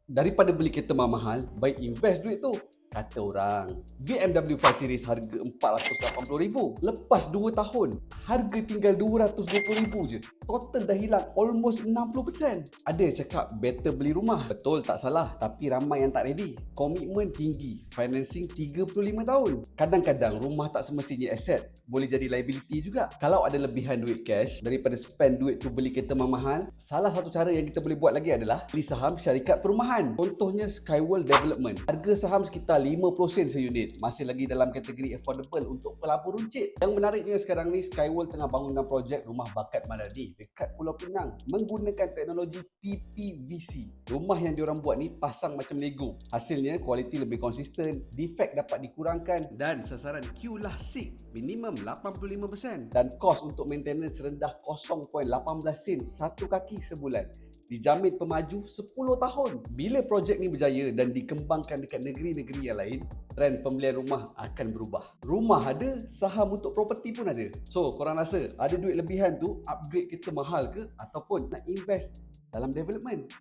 Daripada beli kereta mahal-mahal, baik invest duit tu, kata orang. BMW 5 Series harga RM480,000. Lepas 2 tahun, harga tinggal RM220,000 je. Total dah hilang almost 60%. Ada yang cakap better beli rumah. Betul, tak salah. Tapi ramai yang tak ready. Komitmen tinggi. Financing 35 tahun. Kadang-kadang rumah tak semestinya aset. Boleh jadi liability juga. Kalau ada lebihan duit cash, daripada spend duit tu beli kereta mahal, salah satu cara yang kita boleh buat lagi adalah beli saham syarikat perumahan. Contohnya Skyworld Development. Harga saham sekitar 50 sen seunit. Masih lagi dalam kategori affordable untuk pelabur runcit. Yang menariknya sekarang ni, Skyworld tengah bangunkan projek rumah bakat Madani dekat Pulau Pinang menggunakan teknologi PPVC. Rumah yang diorang buat ni pasang macam Lego. Hasilnya kualiti lebih konsisten, defect dapat dikurangkan dan sasaran Q lah SIG minimum 85%. Dan kos untuk maintenance rendah 0.18 sen satu kaki sebulan. Dijamin pemaju 10 tahun. Bila projek ni berjaya dan dikembangkan dekat negeri-negeri yang lain, trend pembelian rumah akan berubah. Rumah ada, saham untuk properti pun ada. So, korang rasa ada duit lebihan tu upgrade kereta mahal ke ataupun nak invest dalam development?